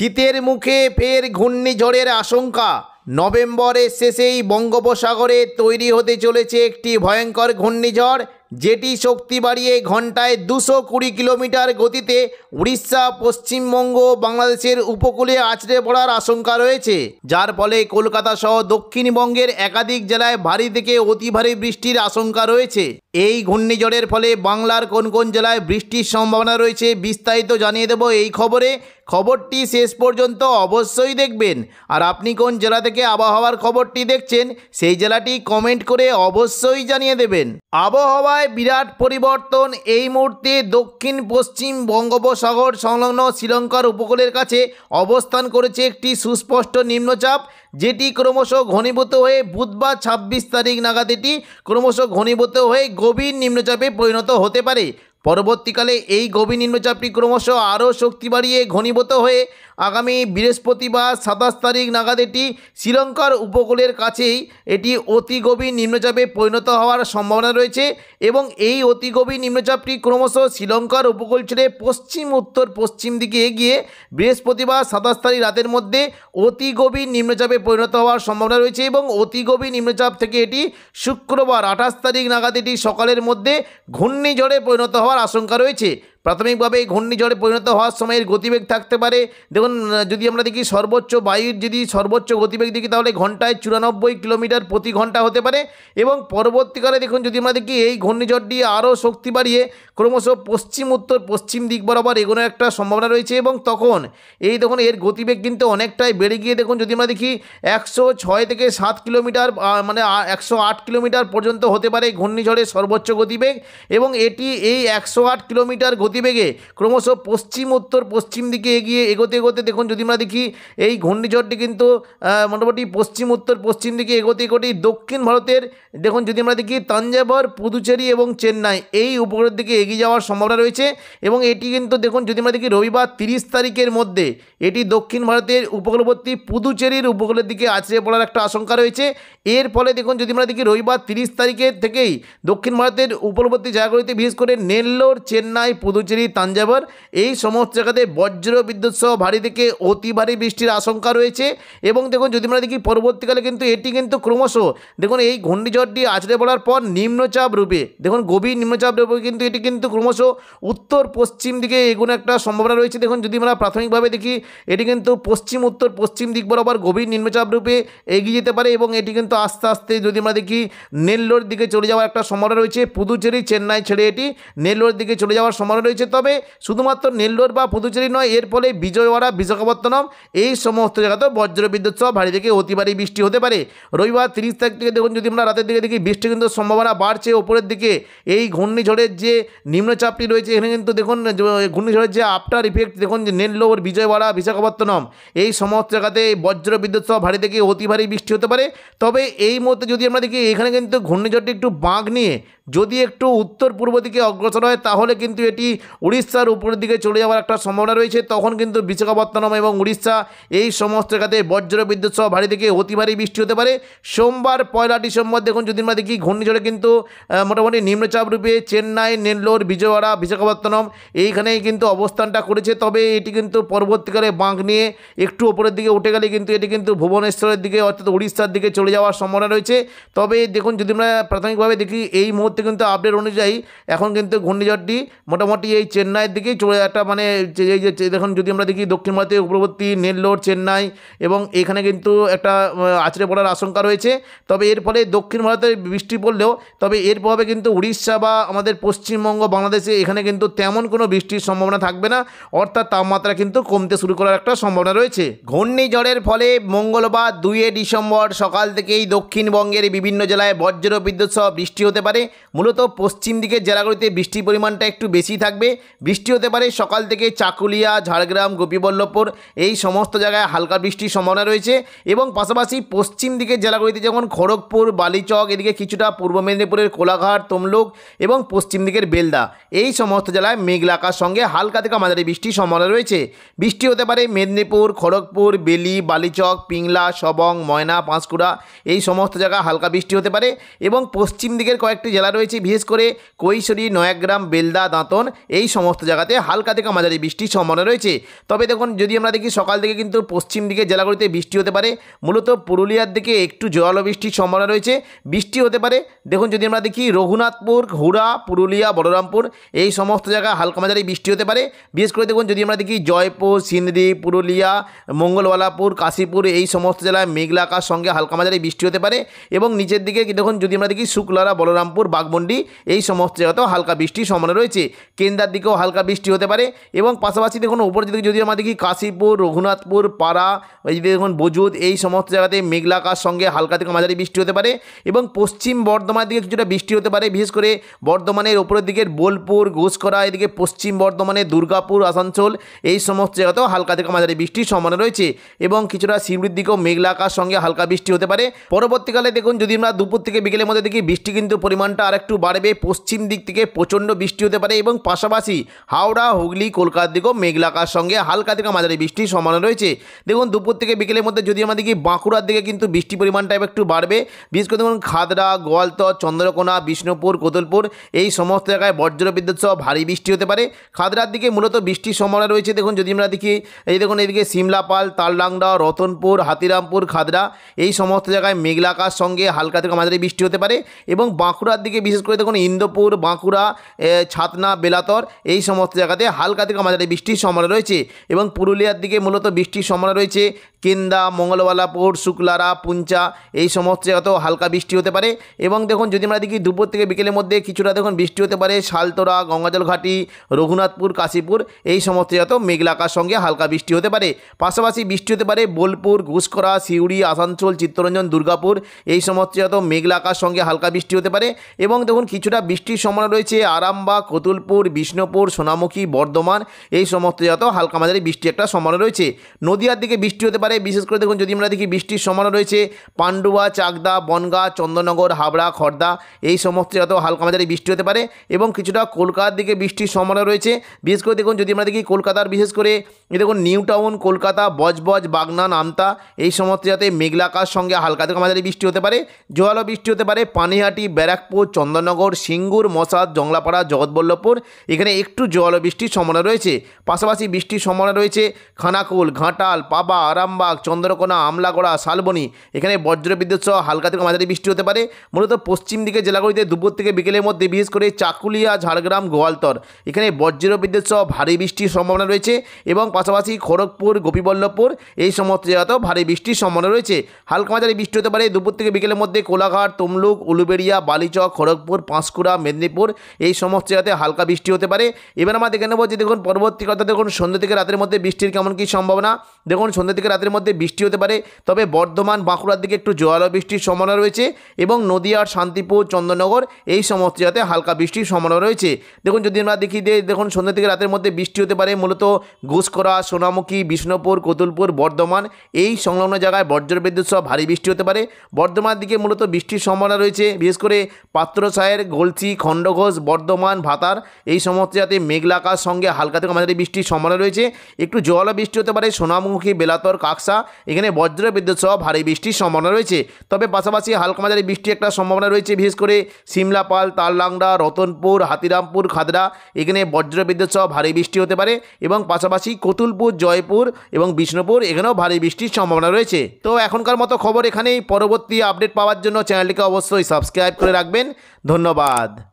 শীতের মুখে ফের ঘূর্ণিঝড়ের আশঙ্কা। নভেম্বরের শেষেই বঙ্গোপসাগরে তৈরি হতে চলেছে একটি ভয়ঙ্কর ঘূর্ণিঝড়, যেটি শক্তি বাড়িয়ে ঘন্টায় 220 কিলোমিটার গতিতে উড়িষ্যা, পশ্চিমবঙ্গ, বাংলাদেশের উপকূলে আছড়ে পড়ার আশঙ্কা রয়েছে, যার ফলে কলকাতা সহ দক্ষিণবঙ্গের একাধিক জেলায় ভারী থেকে অতি ভারী বৃষ্টির আশঙ্কা রয়েছে। এই ঘূর্ণিঝড়ের ফলে বাংলার কোন কোন জেলায় বৃষ্টির সম্ভাবনা রয়েছে বিস্তারিত জানিয়ে দেব এই খবরে। খবরটি শেষ পর্যন্ত অবশ্যই দেখবেন। আর আপনি কোন জেলা থেকে আবহাওয়ার খবরটি দেখছেন সেই জেলাটি কমেন্ট করে অবশ্যই জানিয়ে দেবেন। আবহাওয়ায় বিরাট পরিবর্তন। এই মুহূর্তে দক্ষিণ পশ্চিম বঙ্গোপসাগর সংলগ্ন শ্রীলঙ্কার উপকূলের কাছে অবস্থান করেছে একটি সুস্পষ্ট নিম্নচাপ, যেটি ক্রমশ ঘনীভূত হয়ে বুধবার 26 তারিখ নাগাদ এটি ক্রমশ ঘনীভূত হয়ে গভীর নিম্নচাপে পরিণত হতে পারে। পরবর্তীকালে এই গভীর নিম্নচাপটি ক্রমশ আরও শক্তি বাড়িয়ে ঘনীভূত হয়ে আগামী বৃহস্পতিবার 27 তারিখ নাগাদ এটি শ্রীলঙ্কার উপকূলের কাছেই এটি অতি গভীর নিম্নচাপে পরিণত হওয়ার সম্ভাবনা রয়েছে এবং এই অতি গভীর নিম্নচাপটি ক্রমশ শ্রীলঙ্কার উপকূল ছেড়ে পশ্চিম উত্তর পশ্চিম দিকে এগিয়ে বৃহস্পতিবার 27 তারিখ রাতের মধ্যে অতি গভীর নিম্নচাপে পরিণত হওয়ার সম্ভাবনা রয়েছে এবং অতি গভীর নিম্নচাপ থেকে এটি শুক্রবার 28 তারিখ নাগাদ এটি সকালের মধ্যে ঘূর্ণিঝড়ে পরিণত হওয়ার আশঙ্কা রয়েছে। প্রাথমিকভাবে ঘূর্ণিঝড়ে পরিণত হওয়ার সময়ের গতিবেগ থাকতে পারে, দেখুন যদি আমরা দেখি সর্বোচ্চ বায়ুর যদি সর্বোচ্চ গতিবেগ দেখি তাহলে ঘন্টায় 94 কিলোমিটার প্রতি ঘন্টা হতে পারে এবং পরবর্তীকালে দেখুন যদি আমরা দেখি এই ঘূর্ণিঝড়টি আরও শক্তি বাড়িয়ে ক্রমশ পশ্চিম উত্তর পশ্চিম দিক বরাবর এগোনোর একটা সম্ভাবনা রয়েছে এবং তখন এই দেখুন এর গতিবেগ কিন্তু অনেকটাই বেড়ে গিয়ে দেখুন যদি আমরা দেখি 106 থেকে 7 কিলোমিটার মানে 108 কিলোমিটার পর্যন্ত হতে পারে ঘূর্ণিঝড়ের সর্বোচ্চ গতিবেগ এবং এটি এই 108 কিলোমিটার গতিবেগে ক্রমশ পশ্চিম উত্তর পশ্চিম দিকে এগোতে এগোতে দেখুন যদি আমরা দেখি এই ঘূর্ণিঝড়টি কিন্তু মোটামুটি পশ্চিম উত্তর পশ্চিম দিকে এগোতে দক্ষিণ ভারতের দেখুন যদি আমরা দেখি তাঞ্জাবর, পুদুচেরি এবং চেন্নাই এই উপকূলের দিকে এগিয়ে যাওয়ার সম্ভাবনা রয়েছে এবং এটি কিন্তু দেখুন যদি আমরা দেখি রবিবার 30 তারিখের মধ্যে এটি দক্ষিণ ভারতের উপকূলবর্তী পুদুচেরির উপকূলের দিকে আছড়ে পড়ার একটা আশঙ্কা রয়েছে। এর ফলে দেখুন যদি আমরা দেখি রবিবার 30 তারিখের থেকেই দক্ষিণ ভারতের উপকূলবর্তী জায়গাগুলিতে বিশেষ করে নেল্লোর, চেন্নাই, পুদুচেরি, তাঞ্জাবর এই সমস্ত জায়গাতে বজ্র বিদ্যুৎ সহ ভারী থেকে অতি ভারী বৃষ্টির আশঙ্কা রয়েছে এবং দেখুন যদি আমরা দেখি পরবর্তীকালে কিন্তু এটি কিন্তু ক্রমশ দেখুন এই ঘূর্ণিঝড়টি আছড়ে পড়ার পর নিম্নচাপ রূপে দেখুন গভীর নিম্নচাপ রূপে কিন্তু এটি কিন্তু ক্রমশ উত্তর পশ্চিম দিকে এগোনো একটা সম্ভাবনা রয়েছে। দেখুন যদি আমরা প্রাথমিকভাবে দেখি এটি কিন্তু পশ্চিম উত্তর পশ্চিম দিক বরাবর গভীর নিম্নচাপ রূপে এগিয়ে যেতে পারে এবং এটি কিন্তু আস্তে আস্তে যদি আমরা দেখি নেল্লোর দিকে চলে যাওয়ার একটা সম্ভাবনা রয়েছে। পুদুচেরি, চেন্নাই ছেড়ে এটি নেল্লোর দিকে চলে যাওয়ার সম্ভাবনা রয়েছে। তবে শুধুমাত্র নেল্লোর বা পুদুচেরি নয়, এর ফলে বিজয়ওয়াড়া, বিশাখাপত্তনম এই সমস্ত জায়গাতেও বজ্রবিদ্যুৎ সহ ভারী থেকে অতি ভারী বৃষ্টি হতে পারে। রবিবার 30 তারিখ থেকে দেখুন যদি আমরা রাতের দিকে দেখি বৃষ্টি কিন্তু সম্ভাবনা বাড়ছে ওপরের দিকে। এই ঘূর্ণিঝড়ের যে নিম্নচাপটি রয়েছে এখানে কিন্তু দেখুন ঘূর্ণিঝড়ের যে আফটার ইফেক্ট দেখুন যে নেল্লোর, বিজয়ওয়াড়া, বিশাখাপত্তনম এই সমস্ত জায়গাতে বজ্রবিদ্যুৎ সহ ভারী থেকে অতি ভারী বৃষ্টি হতে পারে। তবে এই মুহূর্তে যদি আমরা দেখি এখানে কিন্তু ঘূর্ণিঝড়টি একটু বাঁক নিয়ে যদি একটু উত্তর পূর্ব দিকে অগ্রসর হয় তাহলে কিন্তু এটি উড়িষ্যার উপরের দিকে চলে যাওয়ার একটা সম্ভাবনা রয়েছে। তখন কিন্তু বিশাখাপত্তনম এবং উড়িষ্যা এই সমস্ত জায়গাতে বজ্রবিদ্যুৎ সহ ভারী থেকে অতি ভারী বৃষ্টি হতে পারে। সোমবার 1 ডিসেম্বর দেখুন যদি আমরা দেখি ঘূর্ণিঝড়ে কিন্তু মোটামুটি নিম্নচাপ রূপে চেন্নাই, নেল্লোর, বিজয়ওয়াড়া, বিশাখাপত্তনম এইখানেই কিন্তু অবস্থানটা করেছে। তবে এটি কিন্তু পরবর্তীকালে বাঁক নিয়ে একটু ওপরের দিকে উঠে গেলে কিন্তু এটি কিন্তু ভুবনেশ্বরের দিকে অর্থাৎ উড়িষ্যার দিকে চলে যাওয়ার সম্ভাবনা রয়েছে। তবে দেখুন যদি আমরা প্রাথমিকভাবে দেখি এই মুহূর্তে কিন্তু আপডেট অনুযায়ী এখন কিন্তু ঘূর্ণিঝড়টি মোটামুটি এই চেন্নাইয়ের দিকেই চলে একটা মানে এই যে দেখুন যদি আমরা দেখি দক্ষিণ ভারতের উপকূলবর্তী নেল্লোর, চেন্নাই এবং এখানে কিন্তু একটা আছড়ে পড়ার আশঙ্কা রয়েছে। তবে এর ফলে দক্ষিণ ভারতে বৃষ্টি পড়লেও তবে এর প্রভাবে কিন্তু উড়িষ্যা বা আমাদের পশ্চিমবঙ্গ, বাংলাদেশে এখানে কিন্তু তেমন কোনো বৃষ্টির সম্ভাবনা থাকবে না, অর্থাৎ তাপমাত্রা কিন্তু কমতে শুরু করার একটা সম্ভাবনা রয়েছে। ঘূর্ণিঝড়ের ফলে মঙ্গলবার 2 ডিসেম্বর সকাল থেকেই দক্ষিণবঙ্গের বিভিন্ন জেলায় বজ্র বিদ্যুৎ সহ বৃষ্টি হতে পারে। মূলত পশ্চিম দিকের জেলাগুলিতে বৃষ্টির পরিমাণটা একটু বেশি থাকবে। বৃষ্টি হতে পারে সকাল থেকে চাকুলিয়া, ঝাড়গ্রাম, গোপীবল্লভপুর এই সমস্ত জায়গায় হালকা বৃষ্টির সম্ভাবনা রয়েছে এবং পাশাপাশি পশ্চিম দিকের জেলাগুলিতে যেমন খড়গপুর, বালিচক, এদিকে কিছুটা পূর্ব মেদিনীপুরের কোলাঘাট, তমলুক এবং পশ্চিম দিকের বেলদা এই সমস্ত জেলায় মেঘলা আকাশ সঙ্গে হালকা থেকে মাঝারি বৃষ্টির সম্ভাবনা রয়েছে। বৃষ্টি হতে পারে মেদিনীপুর, খড়গপুর, বেলি, বালিচক, পিংলা, সবং, ময়না, পাঁশকুড়া এই সমস্ত জায়গায় হালকা বৃষ্টি হতে পারে এবং পশ্চিম দিকের কয়েকটি জেলা রয়েছে রয়েছে বিশেষ করে কৈশোরী, নয়াগ্রাম, বেলদা, দাঁতন এই সমস্ত জায়গাতে হালকা থেকে মাঝারি বৃষ্টির সম্ভাবনা রয়েছে। তবে দেখুন যদি আমরা দেখি সকাল থেকে কিন্তু পশ্চিম দিকে জেলাগুলিতে বৃষ্টি হতে পারে, মূলত পুরুলিয়ার দিকে একটু জোরালো বৃষ্টির সম্ভাবনা রয়েছে, বৃষ্টি হতে পারে। দেখুন যদি আমরা দেখি রঘুনাথপুর, হুড়া, পুরুলিয়া, বলরামপুর এই সমস্ত জায়গায় হালকা মাঝারি বৃষ্টি হতে পারে। বিশেষ করে দেখুন যদি আমরা দেখি জয়পুর, সিন্দ্রি, পুরুলিয়া, মঙ্গলওয়ালাপুর, কাশীপুর এই সমস্ত জেলায় মেঘলা আকাশ সঙ্গে হালকা মাঝারি বৃষ্টি হতে পারে। এবং নিচের দিকে দেখুন যদি আমরা দেখি শুক্লারা, বলরামপুর, বাঘমুন্ডি এই সমস্ত জায়গাতেও হালকা বৃষ্টির সম্ভাবনা রয়েছে, কেন্দ্রার দিকেও হালকা বৃষ্টি হতে পারে। এবং পাশাপাশি দেখুন উপর দিকে যদি আমরা দেখি কাশীপুর, রঘুনাথপুর, পাড়া, এই যে দেখুন বজুদ এই সমস্ত জায়গাতে মেঘলা আকাশ সঙ্গে হালকা থেকে মাঝারি বৃষ্টি হতে পারে। এবং পশ্চিম বর্ধমানের দিকে কিছুটা বৃষ্টি হতে পারে, বিশেষ করে বর্ধমানের ওপরের দিকের বোলপুর, ঘোষকরা, এদিকে পশ্চিম বর্ধমানের দুর্গাপুর, আসানসোল এই সমস্ত জায়গাতেও হালকা থেকে মাঝারি বৃষ্টির সম্ভাবনা রয়েছে। এবং কিছুটা শিউড়ির দিকেও মেঘলা আকাশ সঙ্গে হালকা বৃষ্টি হতে পারে। পরবর্তীকালে দেখুন যদি আমরা দুপুর থেকে বিকেলের মধ্যে দেখি বৃষ্টি কিন্তু পরিমাণটা আরেকটু বাড়বে, পশ্চিম দিক থেকে প্রচণ্ড বৃষ্টি হতে পারে। এবং পাশাপাশি হাওড়া, হুগলি, কলকাতার দিকেও মেঘলা আকাশ সঙ্গে হালকা থেকে মাঝারি বৃষ্টির সম্ভাবনা রয়েছে। দেখুন দুপুর থেকে বিকেলের মধ্যে যদি আমরা দেখি বাঁকুড়ার দিকে কিন্তু বৃষ্টি পরিমাণটা একটু বাড়বে, বিশেষ করে দেখুন খাদড়া, গোয়ালতর, চন্দ্রকোনা, বিষ্ণুপুর, কোতুলপুর এই সমস্ত জায়গায় বজ্রবিদ্যুৎ সহ ভারী বৃষ্টি হতে পারে। খাদড়ার দিকে মূলত বৃষ্টির সম্ভাবনা রয়েছে। দেখুন যদি আমরা দেখি এই দেখুন এদিকে সিমলাপাল, তালডাংরা, রতনপুর, হাতিরামপুর, খাদড়া এই সমস্ত জায়গায় মেঘলা আকাশ সঙ্গে হালকা থেকে মাঝারি বৃষ্টি হতে পারে। এবং বাঁকুড়ার দিকে বিশেষ করে দেখুন ইন্দোপুর, বাঁকুড়া, ছাতনা, বেলাতর এই সমস্ত জায়গাতে হালকা থেকে মাঝারি বৃষ্টির সম্ভাবনা রয়েছে। এবং পুরুলিয়ার দিকে মূলত বৃষ্টির সম্ভাবনা রয়েছে, কেন্দা, মঙ্গলওয়ালাপুর, শুক্লারা, পুঞ্চা এই সমস্ত জায়গাতেও হালকা বৃষ্টি হতে পারে। এবং দেখুন যদি আমরা দেখি দুপুর থেকে বিকেলের মধ্যে কিছুটা দেখুন বৃষ্টি হতে পারে শালতোরা, গঙ্গাজল ঘাটি, রঘুনাথপুর, কাশীপুর এই সমস্ত জায়গাতেও মেঘলা আকাশ সঙ্গে হালকা বৃষ্টি হতে পারে। পাশাপাশি বৃষ্টি হতে পারে বোলপুর, ঘুষকরা, সিউড়ি, আসানসোল, চিত্তরঞ্জন, দুর্গাপুর এই সমস্ত জায়গাতেও মেঘলা আকাশ সঙ্গে হালকা বৃষ্টি হতে পারে। এবং দেখুন কিছুটা বৃষ্টির সম্ভাবনা রয়েছে আরামবাগ, কতুলপুর, বিষ্ণুপুর, সোনামুখী, বর্ধমান এই সমস্ত জায়গাতেও হালকা মাঝারি বৃষ্টি একটা সম্ভাবনা রয়েছে। নদীয়ার দিকে বৃষ্টি হতে পারে, বিশেষ করে দেখুন যদি আমরা দেখি বৃষ্টির সম্ভাবনা রয়েছে পান্ডুয়া, চাকদা, বনগাঁ, চন্দননগর, হাবড়া, খড়দা এই সমস্ত জায়গাতেও হালকা মাঝারি বৃষ্টি হতে পারে। এবং কিছুটা কলকাতার দিকে বৃষ্টির সম্ভাবনা রয়েছে, বিশেষ করে দেখুন যদি আমরা দেখি কলকাতার বিশেষ করে দেখুন নিউ টাউন, কলকাতা, বজবজ, বাগনান, আমতা এই সমস্ত জায়গাতে মেঘলা আকাশ সঙ্গে হালকা থেকে মাঝারি বৃষ্টি হতে পারে। জোয়ালো বৃষ্টি হতে পারে পানিহাটি, ব্যারাকপুর, চন্দননগর, সিঙ্গুর, মশাদ, জংলাপাড়া, জগৎবল্লভপুর এখানে একটু জোয়ালো বৃষ্টির সম্ভাবনা রয়েছে। পাশাপাশি বৃষ্টির সম্ভাবনা রয়েছে খানাকুল, ঘাটাল, পাবা, আরামবাগ, চন্দ্রকোনা, আমলাগড়া, শালবনী এখানে বজ্রবিদ্যুৎ সহ হালকা থেকে মাঝারি বৃষ্টি হতে পারে। মূলত পশ্চিম দিকে জেলাগুলিতে দুপুর থেকে বিকেলের মধ্যে বিশেষ করে চাকুলিয়া, ঝাড়গ্রাম, গোয়ালতর এখানে বজ্রবিদ্যুৎ সহ ভারী বৃষ্টির সম্ভাবনা রয়েছে। এবং পাশাপাশি খড়গপুর, গোপীবল্লভপুর এই সমস্ত জায়গাতেও ভারী বৃষ্টির সম্ভাবনা রয়েছে। হালকা মাঝারি বৃষ্টি হতে পারে দুপুর থেকে বিকেলের মধ্যে কোলাঘাট, তমলুক, উলুবেড়িয়া, বালিচক, খড়গপুর, পাঁশকুড়া, মেদিনীপুর এই সমস্ত জায়গাতে হালকা বৃষ্টি হতে পারে। এবার আমরা দেখে নেব যে দেখুন পরবর্তী কথা দেখুন সন্ধ্যা থেকে রাতের মধ্যে বৃষ্টির কেমন কী সম্ভাবনা। দেখুন সন্ধ্যা থেকে রাতের মধ্যে বৃষ্টি হতে পারে, তবে বর্ধমান, বাঁকুড়ার দিকে একটু জোয়ালো বৃষ্টির সম্ভাবনা রয়েছে। এবং নদিয়ার, শান্তিপুর, চন্দননগর এই সমস্ত জায়গাতে হালকা বৃষ্টির সম্ভাবনা রয়েছে। দেখুন যদি আমরা দেখি যে দেখুন সন্ধ্যা থেকে রাতের মধ্যে বৃষ্টি হতে পারে মূলত ঘুষকরা, সোনামুখী, বিষ্ণুপুর, কোতুলপুর, বর্ধমান এই সংলগ্ন জায়গায় বজ্রবিদ্যুৎ সহ ভারী বৃষ্টি হতে পারে। বর্ধমানের দিকে মূলত বৃষ্টির সম্ভাবনা রয়েছে, বিশেষ করে পাত্রসায়ের, গলসি, খণ্ডঘোষ, বর্ধমান, ভাতার এই সমস্ত জায়গাতে মেঘলা আকাশ সঙ্গে হালকা থেকে মাঝারি বৃষ্টির সম্ভাবনা রয়েছে। একটু জোয়ালো বৃষ্টি হতে পারে সোনামুখী, বেলাতর, কাকসা এখানে বজ্রবিদ্যুৎ সহ ভারী বৃষ্টির সম্ভাবনা রয়েছে। তবে পাশাপাশি হালকা মাঝারি বৃষ্টি একটা সম্ভাবনা রয়েছে, বিশেষ করে সিমলাপাল, তালডাংরা, রতনপুর, হাতিরামপুর, খাদড়া এখানে বজ্রবিদ্যুৎ সহ ভারী বৃষ্টি হতে পারে। এবং পাশাপাশি কতুলপুর, জয়পুর এবং বিষ্ণুপুর এখানেও ভারী বৃষ্টির সম্ভাবনা রয়েছে। তো এখনকার মতো খবর এখানেই। পরবর্তী আপডেট পাওয়ার জন্য চ্যানেলটিকে অবশ্যই সাবস্ক্রাইব করে রাখবেন। ধন্যবাদ।